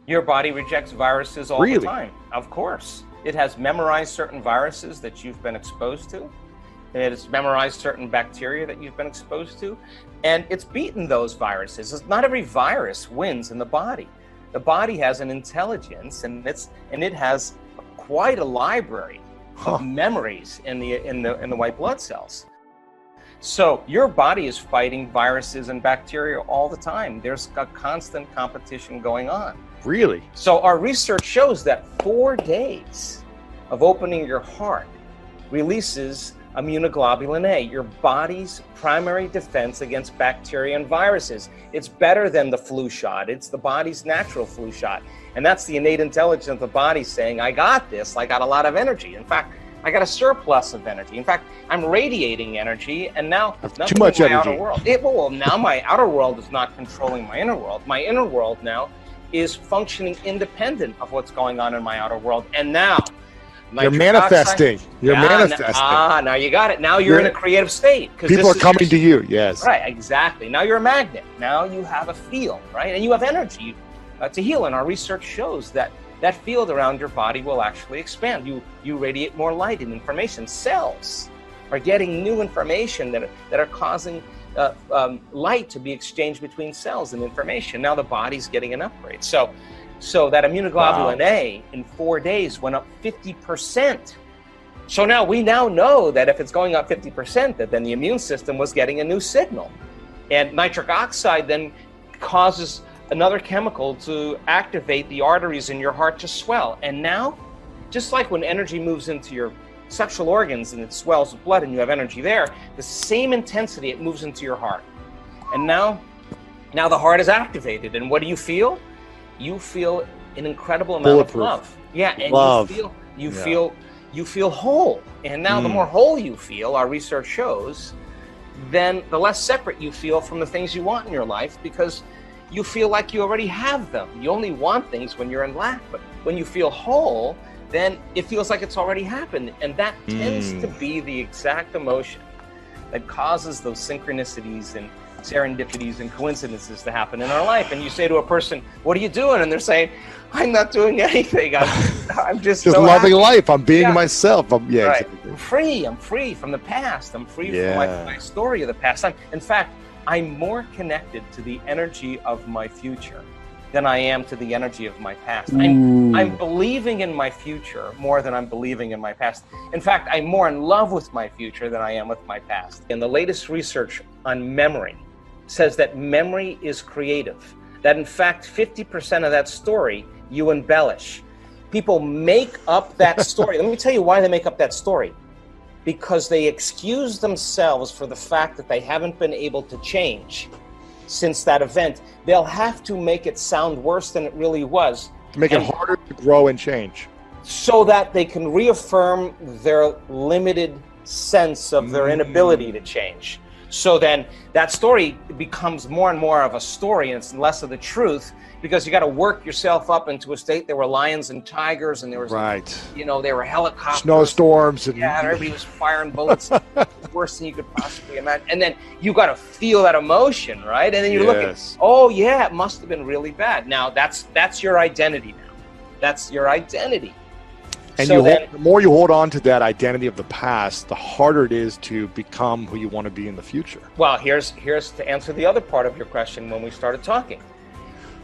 Your body rejects viruses all the time. Of course. It has memorized certain viruses that you've been exposed to. It has memorized certain bacteria that you've been exposed to. And it's beaten those viruses. Not every virus wins in the body. The body has an intelligence, and it has quite a library of memories in the white blood cells. So your body is fighting viruses and bacteria all the time. There's a constant competition going on. Really? So our research shows that 4 days of opening your heart releases immunoglobulin A, your body's primary defense against bacteria and viruses. It's better than the flu shot. It's the body's natural flu shot. And that's the innate intelligence of the body saying, I got this, I got a lot of energy. In fact, I got a surplus of energy. In fact, I'm radiating energy, and now too much energy. Outer world. Well, now my outer world is not controlling my inner world. My inner world now is functioning independent of what's going on in my outer world. And now you're manifesting. You're manifesting. Now you got it. Now you're in a creative state. People are coming to you. Yes. Right, exactly. Now you're a magnet. Now you have a field, right? And you have energy to heal. And our research shows that that field around your body will actually expand. You radiate more light and information. Cells are getting new information that are causing light to be exchanged between cells and information. Now the body's getting an upgrade. So that immunoglobulin A in 4 days went up 50%. So now we know that if it's going up 50%, that then the immune system was getting a new signal. And nitric oxide then causes another chemical to activate the arteries in your heart to swell. And now, just like when energy moves into your sexual organs and it swells with blood and you have energy there, the same intensity it moves into your heart. And now the heart is activated. And what do you feel? You feel an incredible amount of love. Yeah, and love. you feel whole. And now the more whole you feel, our research shows, then the less separate you feel from the things you want in your life, because you feel like you already have them. You only want things when you're in lack, but when you feel whole, then it feels like it's already happened. And that tends to be the exact emotion that causes those synchronicities and serendipities and coincidences to happen in our life. And you say to a person, what are you doing? And they're saying, I'm not doing anything. I'm just so loving happy. Life. I'm being myself. Right. Exactly. I'm free from the past. I'm free from my story of the past. In fact, I'm more connected to the energy of my future than I am to the energy of my past. I'm believing in my future more than I'm believing in my past. In fact, I'm more in love with my future than I am with my past. And the latest research on memory says that memory is creative, that in fact 50% of that story you embellish. People make up that story. Let me tell you why they make up that story. Because they excuse themselves for the fact that they haven't been able to change since that event. They'll have to make it sound worse than it really was. To make it harder to grow and change. So that they can reaffirm their limited sense of their inability to change. So then that story becomes more and more of a story, and it's less of the truth, because you got to work yourself up into a state. There were lions and tigers, and there was, there were helicopters, snowstorms, and everybody was firing bullets. Worse than you could possibly imagine. And then you got to feel that emotion, right? And then you look at, oh yeah, it must have been really bad. Now that's your identity now. That's your identity. And so the more you hold on to that identity of the past, the harder it is to become who you want to be in the future. Well, here's to answer the other part of your question when we started talking.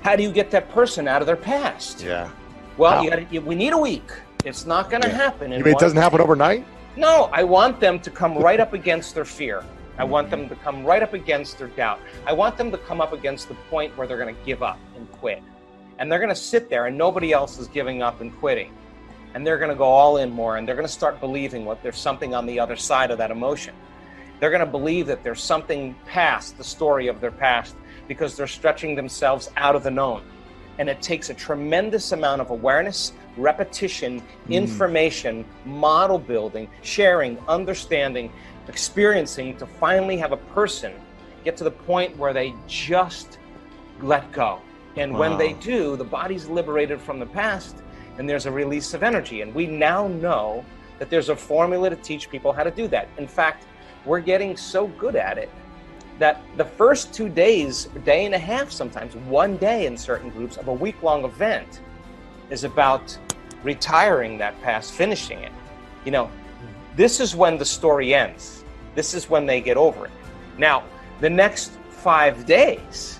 How do you get that person out of their past? Yeah. Well, we need a week. It's not going to happen. You mean it doesn't happen overnight? No, I want them to come right up against their fear. I want them to come right up against their doubt. I want them to come up against the point where they're going to give up and quit. And they're going to sit there and nobody else is giving up and quitting. And they're going to go all in more, and they're going to start believing there's something on the other side of that emotion. They're going to believe that there's something past the story of their past, because they're stretching themselves out of the known. And it takes a tremendous amount of awareness, repetition, information, model building, sharing, understanding, experiencing, to finally have a person get to the point where they just let go. And when they do, the body's liberated from the past, and there's a release of energy. And we now know that there's a formula to teach people how to do that. In fact, we're getting so good at it that the first 2 days, a day and a half, sometimes 1 day in certain groups of a week-long event is about retiring that past, finishing it. You know, this is when the story ends. This is when they get over it. Now, the next 5 days,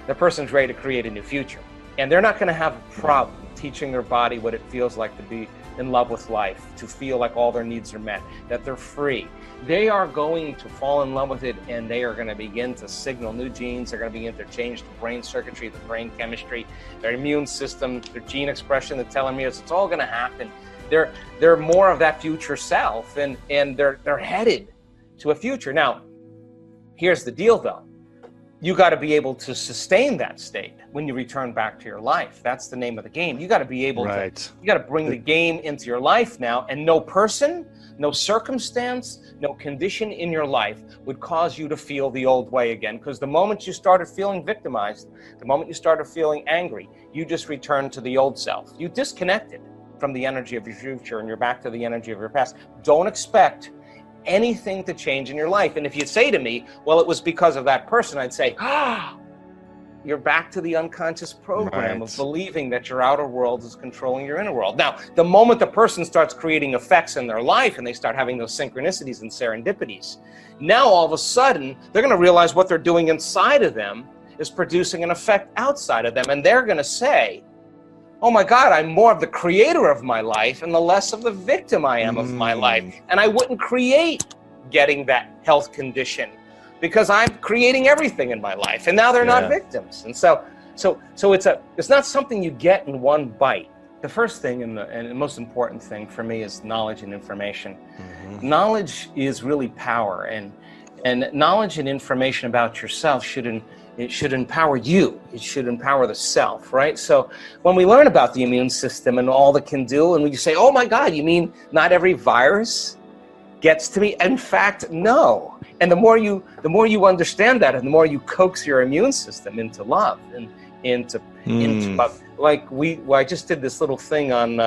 the person's ready to create a new future. And they're not going to have a problem teaching their body what it feels like to be in love with life, to feel like all their needs are met, that they're free. They are going to fall in love with it, and they are going to begin to signal new genes. They're going to begin to change the brain circuitry, the brain chemistry, their immune system, their gene expression, the telomeres. It's all going to happen. They're more of that future self, and they're headed to a future. Now, here's the deal, though. You got to be able to sustain that state when you return back to your life. That's the name of the game. You got to be able to, you got to bring the game into your life now, and no person, no circumstance, no condition in your life would cause you to feel the old way again. Because the moment you started feeling victimized, the moment you started feeling angry, you just returned to the old self. You disconnected from the energy of your future, and you're back to the energy of your past. Don't expect anything to change in your life. And if you say to me, well, it was because of that person, I'd say, you're back to the unconscious program of believing that your outer world is controlling your inner world. Now, the moment the person starts creating effects in their life and they start having those synchronicities and serendipities, now all of a sudden, they're going to realize what they're doing inside of them is producing an effect outside of them. And they're going to say, oh my God, I'm more of the creator of my life and the less of the victim I am of my life. And I wouldn't create getting that health condition because I'm creating everything in my life. And now they're not victims. And so it's not something you get in one bite. The first thing and the most important thing for me is knowledge and information. Knowledge is really power, and knowledge and information about yourself it should empower you. It should empower the self, right? So when we learn about the immune system and all it can do, and we say, oh my God, you mean not every virus gets to me? In fact, no. And the more you understand that, and the more you coax your immune system into love and into love. Like I just did this little thing on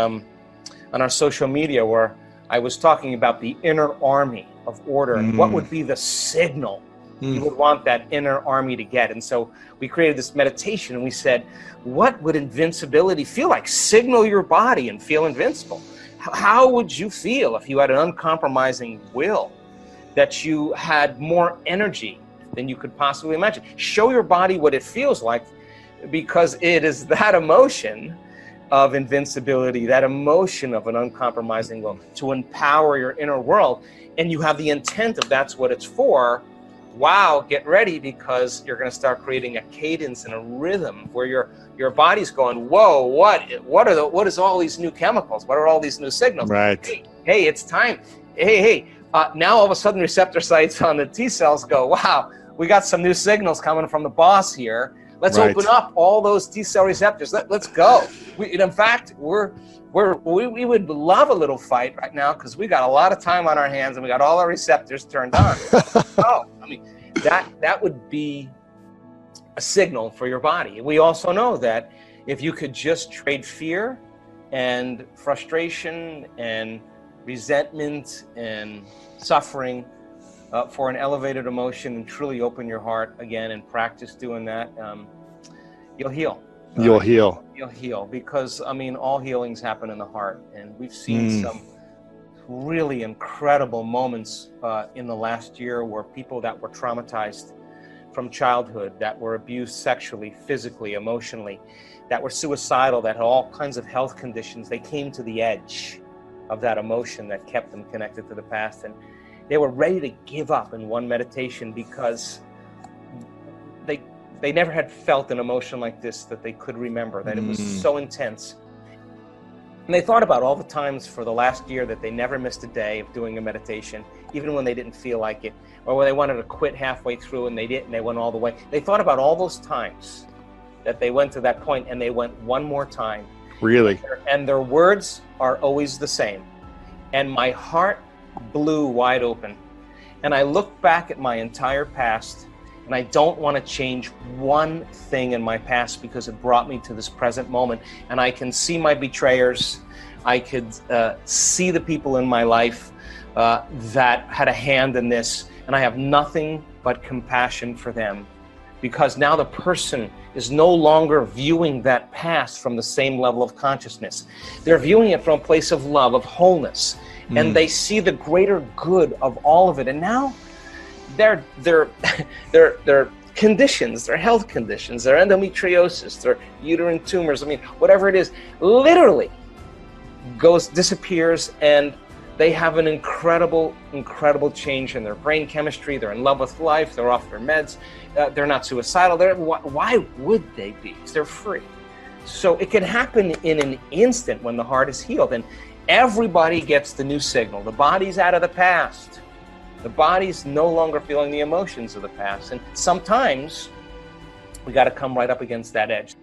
our social media where I was talking about the inner army of order and what would be the signal you would want that inner army to get. And so we created this meditation, and we said, what would invincibility feel like? Signal your body and feel invincible. How would you feel if you had an uncompromising will, that you had more energy than you could possibly imagine? Show your body what it feels like, because it is that emotion of invincibility, that emotion of an uncompromising will to empower your inner world. And you have the intent of that's what it's for. Wow, get ready, because you're going to start creating a cadence and a rhythm where your body's going, whoa, what is all these new chemicals? What are all these new signals? Hey, it's time. Hey, now all of a sudden receptor sites on the T cells go, wow, we got some new signals coming from the boss here. Let's open up all those T cell receptors. Let's go. In fact, we would love a little fight right now, because we got a lot of time on our hands and we got all our receptors turned on. That would be a signal for your body. We also know that if you could just trade fear and frustration and resentment and suffering for an elevated emotion and truly open your heart again and practice doing that, you'll heal. You'll heal, because all healings happen in the heart, and we've seen some really incredible moments in the last year where people that were traumatized from childhood, that were abused sexually, physically, emotionally, that were suicidal, that had all kinds of health conditions, they came to the edge of that emotion that kept them connected to the past, and they were ready to give up in one meditation, because they never had felt an emotion like this that they could remember, that it was so intense. And they thought about all the times for the last year that they never missed a day of doing a meditation, even when they didn't feel like it, or when they wanted to quit halfway through and they didn't, they went all the way. They thought about all those times that they went to that point, and they went one more time. Really? And their words are always the same. And my heart blew wide open. And I look back at my entire past, and I don't want to change one thing in my past, because it brought me to this present moment. And I can see my betrayers. I could see the people in my life that had a hand in this. And I have nothing but compassion for them, because now the person is no longer viewing that past from the same level of consciousness. They're viewing it from a place of love, of wholeness, and they see the greater good of all of it. And now their conditions, their health conditions, their endometriosis, their uterine tumors, I mean, whatever it is, literally disappears, and they have an incredible change in their brain chemistry. They're in love with life. They're off their meds. They're not suicidal. Why would they be? Because they're free. So it can happen in an instant when the heart is healed, and everybody gets the new signal. The body's out of the past. The body's no longer feeling the emotions of the past. And sometimes we got to come right up against that edge.